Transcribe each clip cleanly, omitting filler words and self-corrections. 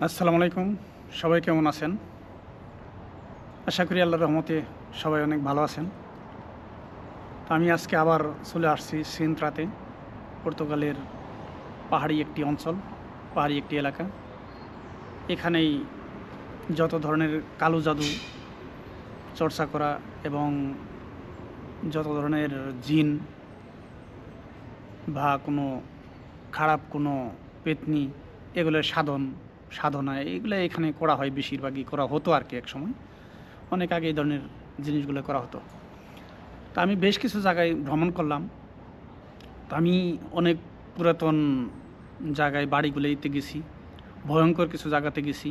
আসসালামু আলাইকুম। সবাই কেমন আছেন? আশা করি আল্লাহর রহমতে সবাই অনেক ভালো আছেন। তো আমি আজকে আবার চলে আসছি সিন্ত্রাতে, পর্তুগালের পাহাড়ি একটি অঞ্চল, পাহাড়ি একটি এলাকা। এখানেই যত ধরনের কালো জাদু চর্চা করা এবং যত ধরনের জিন বা কোনো খারাপ কোনো পেত্নী এগুলোর সাধনা এগুলো এখানে করা হয়, বেশিরভাগই করা হতো আর কি একসময়। অনেক আগে এই ধরনের জিনিসগুলো করা হতো। তো আমি বেশ কিছু জায়গায় ভ্রমণ করলাম। তো আমি অনেক পুরাতন জায়গায় বাড়িগুলোতে গেছি, ভয়ঙ্কর কিছু জায়গাতে গেছি,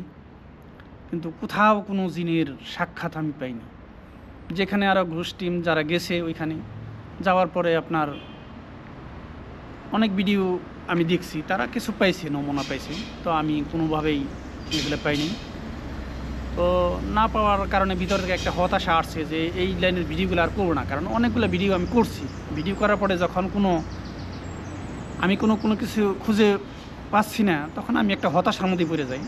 কিন্তু কোথাও কোনো জিনের সাক্ষাৎ আমি পাইনি। যেখানে আরও ঘুষ টিম যারা গেছে ওইখানে যাওয়ার পরে আপনার অনেক ভিডিও আমি দেখছি, তারা কিছু পাইছে, নমুনা পাইছে। তো আমি কোনোভাবেই এগুলো পাইনি। তো না পাওয়ার কারণে ভিতর থেকে একটা হতাশা আসছে যে এই লাইনের ভিডিওগুলো আর করবো না, কারণ অনেকগুলো ভিডিও আমি করছি। ভিডিও করার পরে যখন আমি কোনো কিছু খুঁজে পাচ্ছি না, তখন আমি একটা হতাশার মধ্যে পড়ে যাই।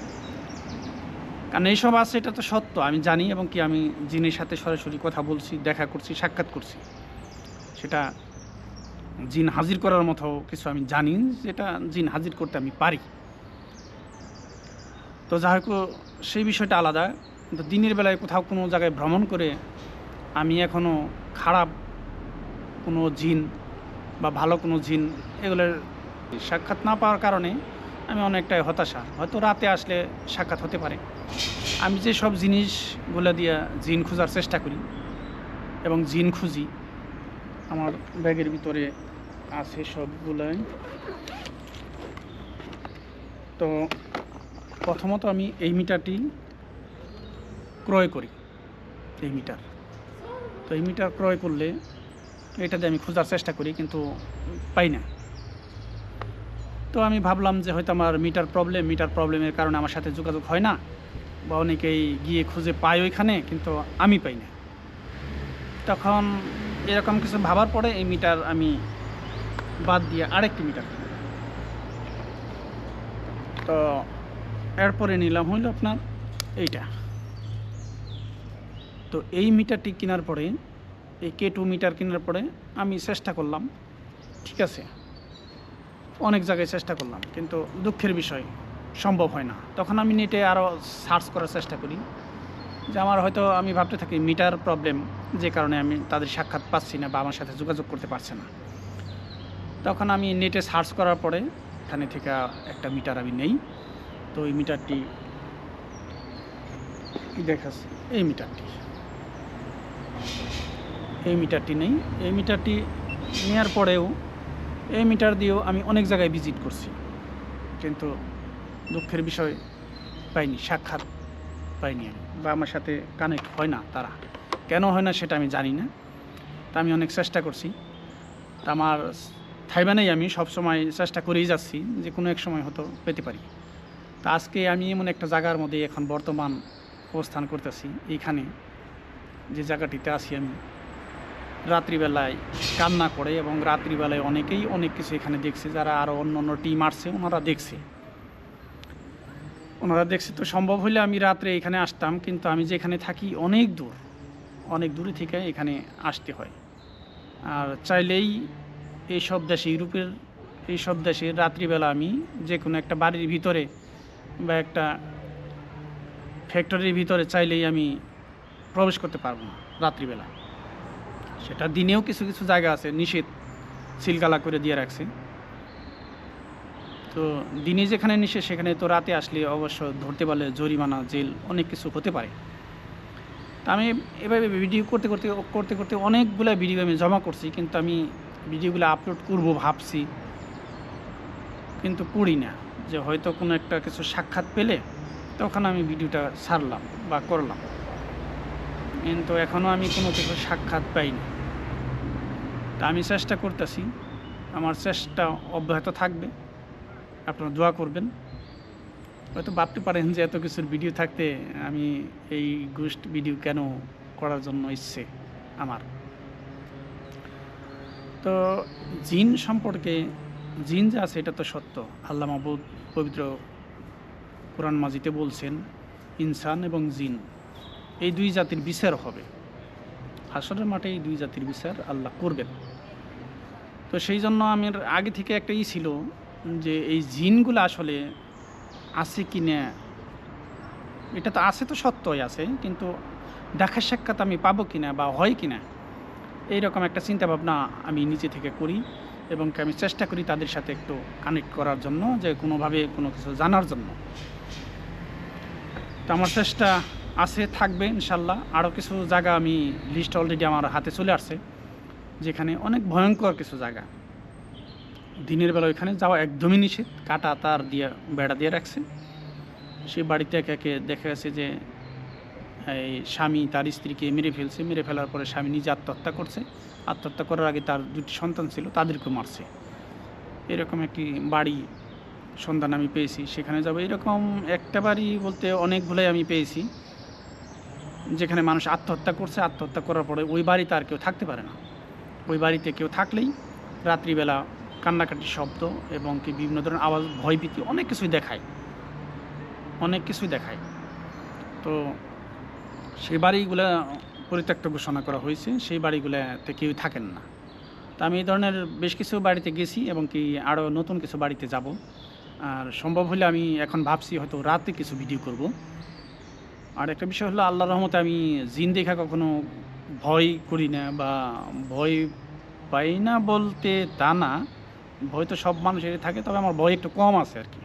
কারণ এইসব আছে, এটা তো সত্য, আমি জানি, এবং কি আমি জিনের সাথে সরাসরি কথা বলছি, দেখা করছি, সাক্ষাৎ করছি। সেটা জিন হাজির করার মতো কিছু আমি জানি, যেটা জিন হাজির করতে আমি পারি। তো যাই হোক, সেই বিষয়টা আলাদা। কিন্তু দিনের বেলায় কোথাও কোনো জায়গায় ভ্রমণ করে আমি এখনও খারাপ কোনো জিন বা ভালো কোনো জিন এগুলোর সাক্ষাৎ না পাওয়ার কারণে আমি অনেকটাই হতাশা। হয়তো রাতে আসলে সাক্ষাৎ হতে পারে। আমি যে সব জিনিসগুলো দিয়ে জিন খোঁজার চেষ্টা করি এবং জিন খুঁজি, আমার ব্যাগের ভিতরে আছে সবগুলোই। তো প্রথমত আমি এই মিটারটি ক্রয় করি, এই মিটার। তো এই মিটার ক্রয় করলে এটা দিয়ে আমি খোঁজার চেষ্টা করি, কিন্তু পাই না। তো আমি ভাবলাম যে হয়তো আমার মিটার প্রবলেমের কারণে আমার সাথে যোগাযোগ হয় না, বা অনেকেই গিয়ে খুঁজে পায় ওইখানে, কিন্তু আমি পাই না। তখন এরকম কিছু ভাবার পরে এই মিটার আমি বাদ দিয়ে আরেকটি মিটার কিনি। তো এরপরে নিলাম হইল আপনার এইটা। তো এই মিটারটি কেনার পরে, এই K2 মিটার কেনার পরে আমি চেষ্টা করলাম, ঠিক আছে, অনেক জায়গায় চেষ্টা করলাম, কিন্তু দুঃখের বিষয় সম্ভব হয় না। তখন আমি নেটে আরও সার্চ করার চেষ্টা করি, যে আমার হয়তো, আমি ভাবতে থাকি মিটার প্রবলেম, যে কারণে আমি তাদের সাক্ষাৎ পাচ্ছি না বা আমার সাথে যোগাযোগ করতে পারছে না। তখন আমি নেটে সার্চ করার পরে এখানে থেকে একটা মিটার আমি নেই। তো এই মিটারটি দেখাচ্ছি, এই মিটারটি নেই। এই মিটারটি নেওয়ার পরেও, এই মিটার দিয়েও আমি অনেক জায়গায় ভিজিট করছি, কিন্তু দুঃখের বিষয় পাইনি, সাক্ষাৎ পাইনি আমি, বা আমার সাথে কানেক্ট হয় না। তারা কেন হয় না সেটা আমি জানি না। তা আমি অনেক চেষ্টা করছি। তা আমার থাইবানেই আমি সবসময় চেষ্টা করেই যাচ্ছি যে কোনো এক সময় হয়তো পেতে পারি। তা আজকে আমি এমন একটা জায়গার মধ্যে এখন বর্তমান অবস্থান করতেছি, এইখানে যে জায়গাটিতে আছি আমি, রাত্রিবেলায় কান্না করে, এবং রাত্রিবেলায় অনেকেই অনেক কিছু এখানে দেখছে, যারা আরও অন্য অন্য টিম আসছে, ওনারা দেখছে। তো সম্ভব হলে আমি রাত্রে এখানে আসতাম, কিন্তু আমি যেখানে থাকি অনেক দূরে থেকে এখানে আসতে হয়। আর চাইলেই এইসব দেশে, ইউরোপের এইসব দেশে রাত্রিবেলা আমি যে কোনো একটা বাড়ির ভিতরে বা একটা ফ্যাক্টরির ভিতরে চাইলেই আমি প্রবেশ করতে পারবো না রাত্রিবেলা। সেটা দিনেও কিছু কিছু জায়গা আছে নিষেধ, সিলগালা করে দিয়ে রাখছে। তো দিনে যেখানে নিষেধ, সেখানে তো রাতে আসলে অবশ্য ধরতে পারলে জরিমানা, জেল, অনেক কিছু হতে পারে। তা আমি এভাবে ভিডিও করতে অনেকগুলো ভিডিও আমি জমা করছি, কিন্তু আমি ভিডিওগুলো আপলোড করব ভাবছি, কিন্তু করি না। যে হয়তো কোনো একটা কিছু সাক্ষাৎ পেলে তখন আমি ভিডিওটা ছাড়লাম বা করলাম, কিন্তু এখনও আমি কোনো কিছু সাক্ষাৎ পাইনি। তা আমি চেষ্টা করতেছি, আমার চেষ্টা অব্যাহত থাকবে। আপনারা দোয়া করবেন। হয়তো ভাবতে পারেন যে এত কিছুর ভিডিও থাকতে আমি এই ঘুষ ভিডিও কেন করার জন্য ইচ্ছে আমার। তো জিন সম্পর্কে, জিন যা আছে এটা তো সত্য। আল্লাহ মাহবুদ পবিত্র কোরআন মাজিদে বলছেন ইনসান এবং জিন এই দুই জাতির বিচার হবে। হাসরের মাঠে এই দুই জাতির বিচার আল্লাহ করবেন। তো সেই জন্য আমার আগে থেকে একটা ছিল যে এই জিনগুলো আসলে আছে কি না, এটা তো আছে, তো সত্যই আছে, কিন্তু দেখা সাক্ষাৎ আমি পাবো কি না বা হয় কি না, এইরকম একটা চিন্তাভাবনা আমি নিজে থেকে করি এবং আমি চেষ্টা করি তাদের সাথে একটু কানেক্ট করার জন্য, যে কোনোভাবে কোনো কিছু জানার জন্য। তো আমার চেষ্টা আছে, থাকবে ইনশাল্লাহ। আরও কিছু জায়গা আমি লিস্ট অলরেডি আমার হাতে চলে আসছে, যেখানে অনেক ভয়ঙ্কর কিছু জায়গা। দিনের বেলা ওইখানে যাওয়া একদমই নিষেধ, কাটা তার দিয়ে বেড়া দিয়ে রাখছে। সেই বাড়িতে একে একে দেখা গেছে যে এই স্বামী তার স্ত্রীকে মেরে ফেলছে, মেরে ফেলার পরে স্বামী নিজে আত্মহত্যা করছে, আত্মহত্যা করার আগে তার দুটি সন্তান ছিল তাদেরকে মারছে। এরকম একটি বাড়ি সন্ধান আমি পেয়েছি, সেখানে যাবো। এরকম একটা বাড়ি বলতে অনেকগুলোই আমি পেয়েছি, যেখানে মানুষ আত্মহত্যা করছে, আত্মহত্যা করার পরে ওই বাড়িতে আর কেউ থাকতে পারে না। ওই বাড়িতে কেউ থাকলেই রাত্রিবেলা কান্নাকাটির শব্দ এবং কি বিভিন্ন ধরনের আওয়াজ, ভয়ভীতি, অনেক কিছুই দেখায়। তো সেই বাড়িগুলো পরিত্যক্ত ঘোষণা করা হয়েছে, সেই বাড়িগুলোতে কেউ থাকেন না। তা আমি এই ধরনের বেশ কিছু বাড়িতে গেছি এবং কি আরও নতুন কিছু বাড়িতে যাব। আর সম্ভব হলে আমি এখন ভাবছি হয়তো রাতে কিছু ভিডিও করব। আর একটা বিষয় হলো, আল্লাহর রহমতে আমি জিন দেখা কখনো ভয় করি না, বা ভয় পাই না বলতে তা না, ভয় তো সব মানুষেরই থাকে, তবে আমার ভয় একটু কম আছে আর কি।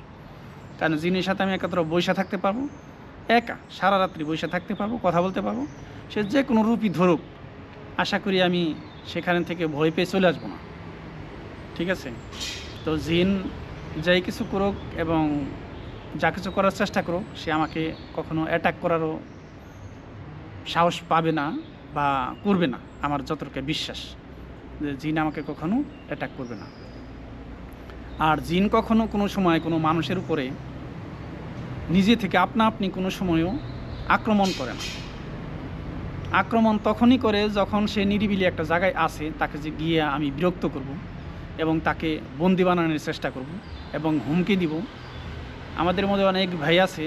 কারণ জিনের সাথে আমি একাত্র বৈশা থাকতে পারবো, একা সারা রাত্রি বৈশা থাকতে পারবো, কথা বলতে পারবো। সে যে কোনো রূপই ধরুক, আশা করি আমি সেখান থেকে ভয় পেয়ে চলে আসবো না। ঠিক আছে? তো জিন যাই কিছু করুক এবং যা কিছু করার চেষ্টা করুক, সে আমাকে কখনো অ্যাটাক করারও সাহস পাবে না বা করবে না। আমার যতটুকু বিশ্বাস যে জিন আমাকে কখনো অ্যাটাক করবে না। আর জিন কখনো কোনো সময় কোনো মানুষের উপরে নিজে থেকে আপনা আপনি কোনো সময়ও আক্রমণ করে না। আক্রমণ তখনই করে যখন সে নিরিবিলি একটা জায়গায় আসে, তাকে যে গিয়ে আমি বিরক্ত করব এবং তাকে বন্দি বানানোর চেষ্টা করব এবং হুমকি দিব। আমাদের মধ্যে অনেক ভাই আছে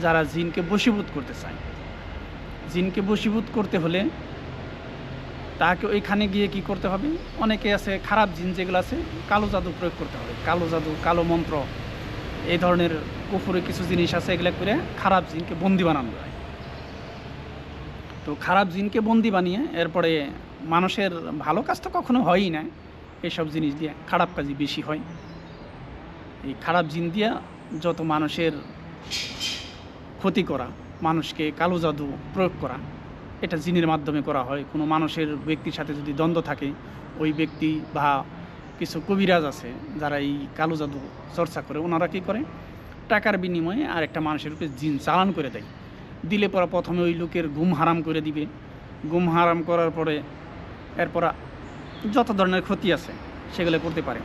যারা জিনকে বশীভূত করতে চায়। জিনকে বশীভূত করতে হলে তাকে ওইখানে গিয়ে কি করতে হবে, অনেকে আছে খারাপ জিন যেগুলো আছে, কালো জাদু প্রয়োগ করতে হবে। কালো জাদু, কালো মন্ত্র, এই ধরনের কুফুরি কিছু জিনিস আছে, এগুলো করে খারাপ জিনকে বন্দি বানানো যায়। তো খারাপ জিনকে বন্দি বানিয়ে এরপরে মানুষের ভালো কাজ তো কখনো হয়ই না, এইসব জিনিস দিয়ে খারাপ কাজই বেশি হয়। এই খারাপ জিন দিয়ে যত মানুষের ক্ষতি করা, মানুষকে কালো জাদু প্রয়োগ করা, এটা জিনের মাধ্যমে করা হয়। কোনো মানুষের ব্যক্তির সাথে যদি দ্বন্দ্ব থাকে, ওই ব্যক্তি বা কিছু কবিরাজ আছে যারা এই কালো জাদু চর্চা করে, ওনারা কী করে, টাকার বিনিময়ে আর একটা মানুষের উপরে জিন চালান করে দেয়। দিলে পরে প্রথমে ওই লোকের ঘুম হারাম করে দিবে। ঘুম হারাম করার পরে এরপর যত ধরনের ক্ষতি আছে সেগুলো করতে পারে।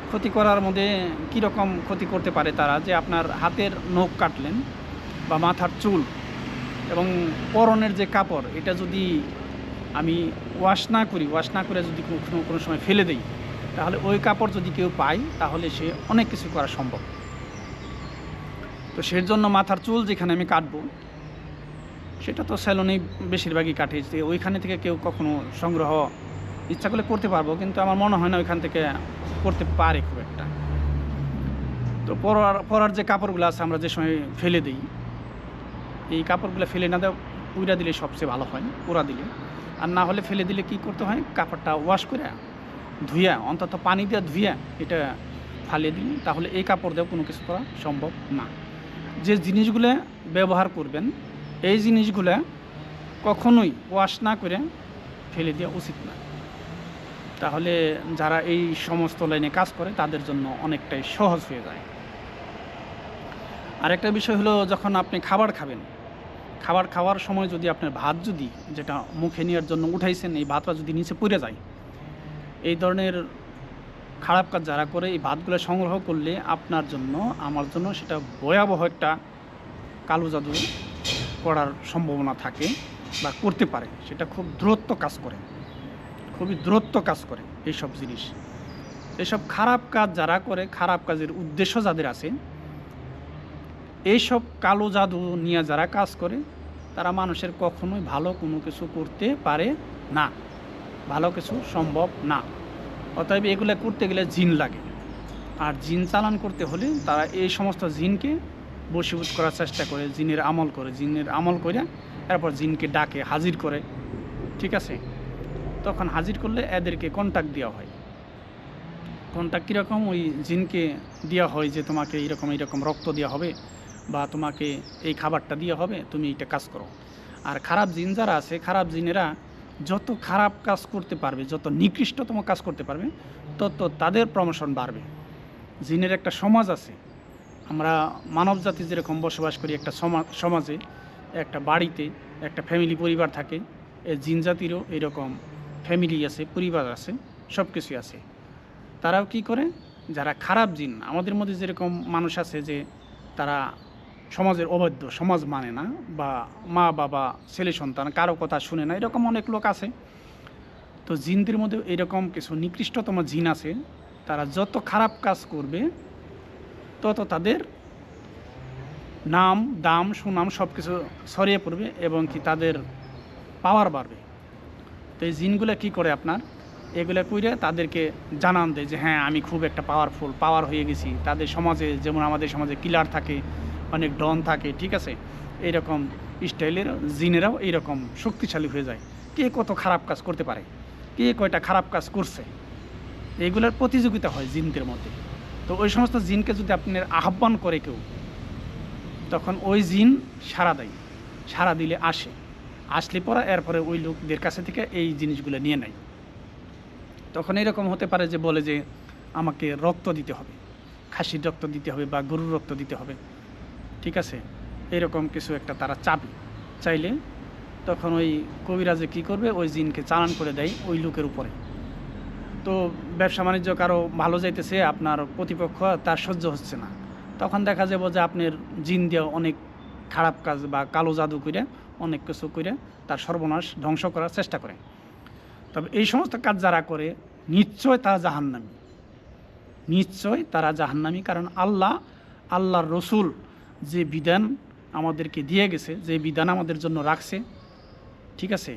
ক্ষতি করার মধ্যে কীরকম ক্ষতি করতে পারে তারা, যে আপনার হাতের নখ কাটলেন বা মাথার চুল এবং পরনের যে কাপড়, এটা যদি আমি ওয়াশ না করে যদি কোনো সময় ফেলে দেই, তাহলে ওই কাপড় যদি কেউ পায় তাহলে সে অনেক কিছু করা সম্ভব। তো সের জন্য মাথার চুল যেখানে আমি কাটবো, সেটা তো স্যালনেই বেশিরভাগই কাটে, যে ওইখানে থেকে কেউ কখনো সংগ্রহ ইচ্ছা করলে করতে পারবো, কিন্তু আমার মনে হয় না ওইখান থেকে করতে পারে খুব একটা। তো পরার যে কাপড়গুলো আছে আমরা যে সময় ফেলে দিই, এই কাপড়গুলো ফেলে না দেওয়া, উইরা দিলে সবচেয়ে ভালো হয়, পোড়া দিলে। আর না হলে ফেলে দিলে কি করতে হয়, কাপড়টা ওয়াশ করে ধুইয়া, অন্তত পানি দিয়ে ধুইয়া এটা ফালিয়ে দিলে, তাহলে এই কাপড় দিয়েও কোনো কিছু করা সম্ভব না। যে জিনিসগুলো ব্যবহার করবেন, এই জিনিসগুলো কখনোই ওয়াশ না করে ফেলে দেওয়া উচিত না। তাহলে যারা এই সমস্ত লাইনে কাজ করে তাদের জন্য অনেকটাই সহজ হয়ে যায়। আরেকটা বিষয় হলো, যখন আপনি খাবার খাবেন, খাবার খাওয়ার সময় যদি আপনার ভাত, যদি যেটা মুখে নেওয়ার জন্য উঠাইছেন, এই ভাতটা যদি নিচে পড়ে যায়, এই ধরনের খারাপ কাজ যারা করে, এই ভাতগুলো সংগ্রহ করলে আপনার জন্য, আমার জন্য সেটা ভয়াবহ একটা কালো জাদু করার সম্ভাবনা থাকে বা করতে পারে। সেটা খুব দ্রুত কাজ করে, খুবই দ্রুত কাজ করে এইসব জিনিস। এসব খারাপ কাজ যারা করে, খারাপ কাজের উদ্দেশ্য যাদের আছে, এইসব কালো জাদু নিয়ে যারা কাজ করে তারা মানুষের কখনোই ভালো কোনো কিছু করতে পারে না, ভালো কিছু সম্ভব না। অতএব এগুলো করতে গেলে জিন লাগে, আর জিন চালান করতে হলে তারা এই সমস্ত জিনকে বশীভূত করার চেষ্টা করে, জিনের আমল করে এরপর জিনকে ডাকে, হাজির করে, ঠিক আছে। তখন হাজির করলে এদেরকে কন্ট্যাক্ট দেওয়া হয়। কন্ট্যাক্ট কীরকম? ওই জিনকে দেওয়া হয় যে তোমাকে এইরকম রক্ত দেওয়া হবে, বা তোমাকে এই খাবারটা দেওয়া হবে, তুমি এইটা কাজ করো। আর খারাপ জিন যারা আছে, খারাপ জিনেরা যত খারাপ কাজ করতে পারবে, যত নিকৃষ্টতম কাজ করতে পারবে, তত তাদের প্রমোশন বাড়বে। জিনের একটা সমাজ আছে, আমরা মানব জাতি যেরকম বসবাস করি একটা সমাজে, একটা বাড়িতে একটা ফ্যামিলি পরিবার থাকে, এই জিন জাতিরও এরকম ফ্যামিলি আছে, পরিবার আছে, সব কিছুই আছে। তারাও কি করে, যারা খারাপ জিন, আমাদের মধ্যে যেরকম মানুষ আছে যে তারা সমাজের অবাধ্য, সমাজ মানে না, বা মা বাবা ছেলে সন্তান কারো কথা শুনে না, এরকম অনেক লোক আছে। তো জিনদের মধ্যে এরকম কিছু নিকৃষ্টতম জিন আছে, তারা যত খারাপ কাজ করবে তত তাদের নাম, দাম, সুনাম সব কিছু ছড়িয়ে পড়বে এবং কি তাদের পাওয়ার বাড়বে। তো এই জিনগুলো কী করে, আপনার এগুলো কইরে তাদেরকে জানান দেয় যে হ্যাঁ আমি খুব একটা পাওয়ার হয়ে গেছি। তাদের সমাজে যেমন আমাদের সমাজে কিলার থাকে, অনেক ডন থাকে, ঠিক আছে, এইরকম স্টাইলের জিনেরাও এইরকম শক্তিশালী হয়ে যায়। কে কত খারাপ কাজ করতে পারে, কে কয়টা খারাপ কাজ করছে, এগুলোর প্রতিযোগিতা হয় জিনদের মধ্যে। তো ওই সমস্ত জিনকে যদি আপনার আহ্বান করে কেউ, তখন ওই জিন সাড়া দেয়, সাড়া দিলে আসলে পরে এরপরে ওই লোকদের কাছে থেকে এই জিনিসগুলো নিয়ে নেয়। তখন এরকম হতে পারে যে বলে যে আমাকে রক্ত দিতে হবে, খাসির রক্ত দিতে হবে বা গরুর রক্ত দিতে হবে, ঠিক আছে, এরকম কিছু একটা তারা চাইলে তখন ওই কবিরাজে কী করবে, ওই জিনকে চালান করে দেয় ওই লোকের উপরে। তো ব্যবসা বাণিজ্য কারো ভালো যাইতেছে, আপনার প্রতিপক্ষ তার সহ্য হচ্ছে না, তখন দেখা যাবে যে আপনার জিন দিয়ে অনেক খারাপ কাজ বা কালো জাদু করে অনেক কিছু করে তার সর্বনাশ ধ্বংস করার চেষ্টা করে। তবে এই সমস্ত কাজ যারা করে নিশ্চয় তারা জাহান্নামী, নিশ্চয় তারা জাহান্নামী। কারণ আল্লাহর রসুল যে বিধান আমাদেরকে দিয়ে গেছে, যে বিধান আমাদের জন্য রাখছে, ঠিক আছে,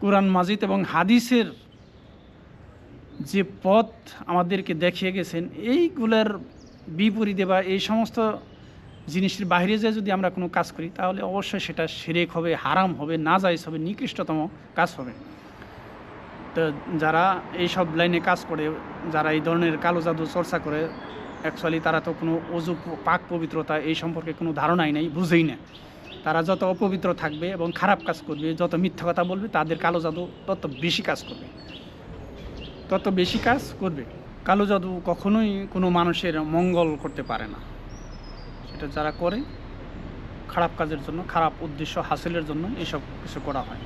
কোরআন মাজিদ এবং হাদিসের যে পথ আমাদেরকে দেখিয়ে গেছেন, এইগুলোর বিপরীতে বা এই সমস্ত জিনিসের বাইরে যে যদি আমরা কোনো কাজ করি, তাহলে অবশ্যই সেটা শিরক হবে, হারাম হবে, নাজায়েজ হবে, নিকৃষ্টতম কাজ হবে। তো যারা এইসব লাইনে কাজ করে, যারা এই ধরনের কালো জাদু চর্চা করে, অ্যাকচুয়ালি তারা তো কোনো অজু পাক পবিত্রতা এই সম্পর্কে কোনো ধারণাই নেই, বুঝেই না। তারা যত অপবিত্র থাকবে এবং খারাপ কাজ করবে, যত মিথ্যা কথা বলবে, তাদের কালো জাদু তত বেশি কাজ করবে। কালো জাদু কখনোই কোনো মানুষের মঙ্গল করতে পারে না। সেটা যারা করে খারাপ কাজের জন্য, খারাপ উদ্দেশ্য হাসিলের জন্য এইসব কিছু করা হয়।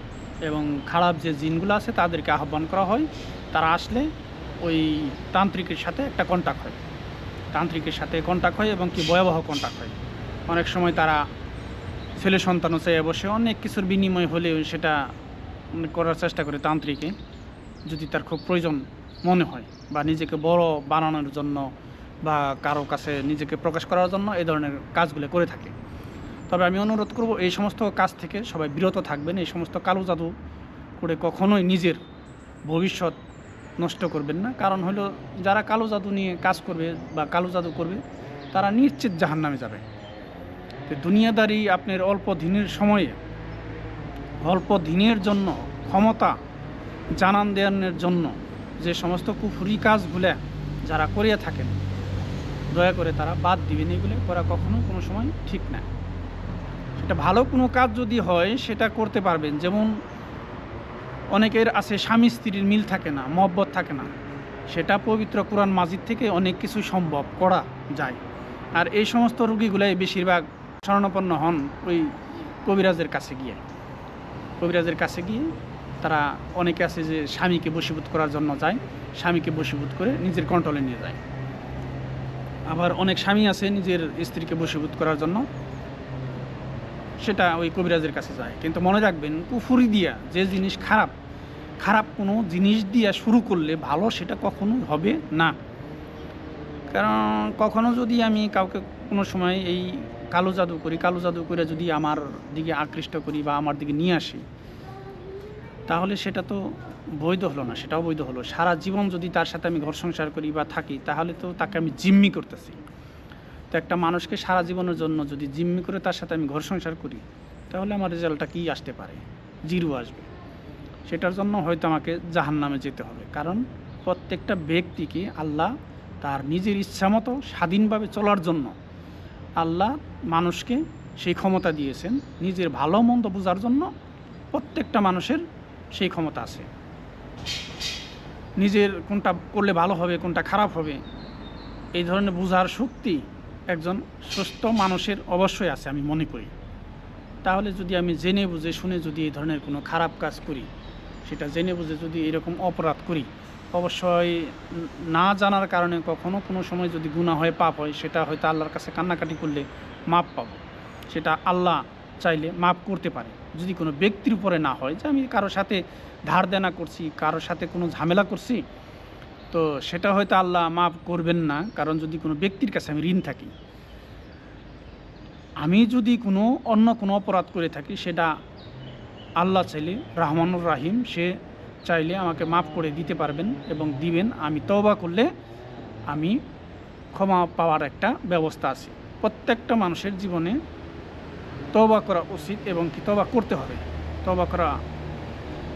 এবং খারাপ যে জিনগুলো আছে তাদেরকে আহ্বান করা হয়, তারা আসলে ওই তান্ত্রিকের সাথে একটা কন্ট্যাক্ট হয়, এবং কি ভয়াবহ কন্ট্যাক্ট হয়। অনেক সময় তারা ছেলে সন্তানও চাই বসে, অনেক কিছুর বিনিময় হলে সেটা করার চেষ্টা করে তান্ত্রিকে, যদি তার খুব প্রয়োজন মনে হয়, বা নিজেকে বড় বানানোর জন্য বা কারো কাছে নিজেকে প্রকাশ করার জন্য এই ধরনের কাজগুলো করে থাকে। তবে আমি অনুরোধ করব এই সমস্ত কাজ থেকে সবাই বিরত থাকবেন। এই সমস্ত কালো জাদু করে কখনোই নিজের ভবিষ্যৎ নষ্ট করবেন না। কারণ হলো যারা কালো জাদু নিয়ে কাজ করবে বা কালো জাদু করবে, তারা নিশ্চিত জাহান্নামে যাবে। তো দুনিয়াদারি আপনার অল্প দিনের সময়ে, অল্প দিনের জন্য ক্ষমতা জানান দেওয়ানোর জন্য যে সমস্ত কুফরি কাজগুলো যারা করিয়া থাকেন, দয়া করে তারা বাদ দিবেন। এগুলো করা কখনো কোনো সময় ঠিক না। সেটা ভালো কোনো কাজ যদি হয় সেটা করতে পারবেন। যেমন অনেকের আছে স্বামী স্ত্রীর মিল থাকে না, মহব্বত থাকে না, সেটা পবিত্র কোরআন মাজিদ থেকে অনেক কিছু সম্ভব করা যায়। আর এই সমস্ত রোগীগুলাই বেশিরভাগ শরণাপন্ন হন ওই কবিরাজের কাছে গিয়ে তারা অনেকে আছে যে স্বামীকে বশীভূত করার জন্য যায়, স্বামীকে বশীভূত করে নিজের কন্ট্রোলে নিয়ে যায়। আবার অনেক স্বামী আছে নিজের স্ত্রীকে বশীভূত করার জন্য, সেটা ওই কবিরাজের কাছে যায়। কিন্তু মনে রাখবেন, কুফরি দিয়া যে জিনিস খারাপ কোনো জিনিস দিয়া শুরু করলে ভালো সেটা কখনোই হবে না। কারণ কখনো যদি আমি কাউকে কোনো সময় এই কালো জাদু করি, কালো জাদু করে যদি আমার দিকে আকৃষ্ট করি বা আমার দিকে নিয়ে আসি, তাহলে সেটা তো বৈধ হলো না, সেটাও বৈধ হলো। সারা জীবন যদি তার সাথে আমি ঘর সংসার করি বা থাকি, তাহলে তো তাকে আমি জিম্মি করতেছি। তো একটা মানুষকে সারা জীবনের জন্য যদি জিম্মি করে তার সাথে আমি ঘর সংসার করি, তাহলে আমার রেজাল্টটা কী আসতে পারে? জিরো আসবে। সেটার জন্য হয়তো আমাকে জাহান্নামে যেতে হবে। কারণ প্রত্যেকটা ব্যক্তিকে আল্লাহ তার নিজের ইচ্ছামতো স্বাধীনভাবে চলার জন্য আল্লাহ মানুষকে সেই ক্ষমতা দিয়েছেন। নিজের ভালো মন্দ বোঝার জন্য প্রত্যেকটা মানুষের সেই ক্ষমতা আছে। নিজের কোনটা করলে ভালো হবে, কোনটা খারাপ হবে, এই ধরনের বোঝার শক্তি একজন সুস্থ মানুষের অবশ্যই আছে আমি মনে করি। তাহলে যদি আমি জেনে বুঝে শুনে যদি এই ধরনের কোনো খারাপ কাজ করি, সেটা জেনে বুঝে যদি এরকম অপরাধ করি, অবশ্যই না জানার কারণে কখনো কোনো সময় যদি গুনাহ হয়, পাপ হয়, সেটা হয়তো আল্লাহর কাছে কান্নাকাটি করলে মাপ পাবো। সেটা আল্লাহ চাইলে মাপ করতে পারে, যদি কোনো ব্যক্তির উপরে না হয়। যে আমি কারোর সাথে ধার দেনা করছি, কারোর সাথে কোনো ঝামেলা করছি, তো সেটা হয়তো আল্লাহ মাপ করবেন না, কারণ যদি কোনো ব্যক্তির কাছে আমি ঋণ থাকি। আমি যদি কোনো অন্য কোনো অপরাধ করে থাকি, সেটা আল্লাহ চাইলে রহমানুর রাহিম, সে চাইলে আমাকে মাফ করে দিতে পারবেন এবং দিবেন। আমি তওবা করলে আমি ক্ষমা পাওয়ার একটা ব্যবস্থা আছে। প্রত্যেকটা মানুষের জীবনে তওবা করা উচিত এবং কি তওবা করতে হবে। তওবা করা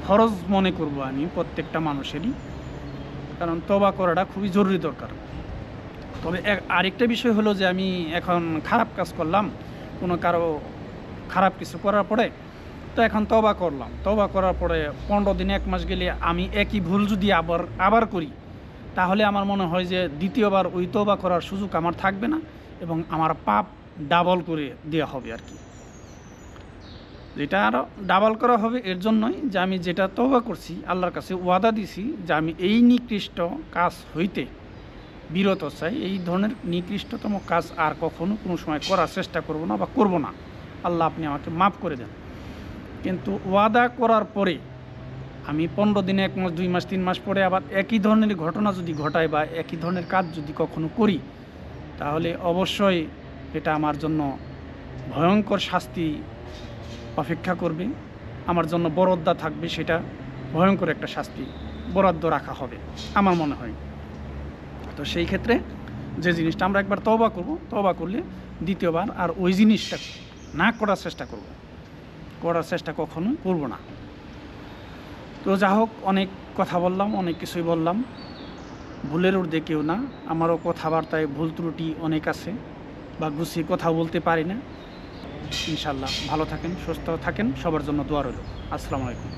ফরজ মনে করব আমি প্রত্যেকটা মানুষেরই, কারণ তওবা করাটা খুবই জরুরি দরকার। তবে আরেকটা বিষয় হলো যে আমি এখন খারাপ কাজ করলাম, কোনো কারো খারাপ কিছু করার পরে, তো এখন তওবা করলাম। তওবা করার পরে 15 দিন 1 মাস গেলে আমি একই ভুল যদি আবার করি, তাহলে আমার মনে হয় যে দ্বিতীয়বার ওই তওবা করার সুযোগ আমার থাকবে না এবং আমার পাপ ডাবল করে দেওয়া হবে আর কি। যেটা আরও ডাবল করা হবে এর জন্যই যে আমি যেটা তওবা করছি, আল্লাহর কাছে ওয়াদা দিছি যে আমি এই নিকৃষ্ট কাজ হইতে বিরত চাই, এই ধরনের নিকৃষ্টতম কাজ আর কখনো কোনো সময় করার চেষ্টা করব না বা করব না। আল্লাহ আপনি আমাকে মাফ করে দেন। কিন্তু ওয়াদা করার পরে আমি 15 দিনে 1 মাস 2 মাস 3 মাস পরে আবার একই ধরনের ঘটনা যদি ঘটায় বা একই ধরনের কাজ যদি কখনো করি, তাহলে অবশ্যই এটা আমার জন্য ভয়ঙ্কর শাস্তি অপেক্ষা করবে। আমার জন্য বরাদ্দ থাকবে, সেটা ভয়ঙ্কর একটা শাস্তি বরাদ্দ রাখা হবে আমার মনে হয়। তো সেই ক্ষেত্রে যে জিনিসটা আমরা একবার তওবা করব, তওবা করলে দ্বিতীয়বার আর ওই জিনিসটা না করার চেষ্টা করব, করার চেষ্টা কখনো করব না। তো যা হোক, অনেক কথা বললাম, অনেক কিছুই বললাম, ভুলের ঊর্ধ্বে কেউ না। আমারও কথাবার্তায় ভুল ত্রুটি অনেক আছে বা গুছিয়ে কথা বলতে পারি না। ইনশাল্লাহ ভালো থাকেন, সুস্থ থাকেন, সবার জন্য দোয়া রইল। আসসালামু আলাইকুম।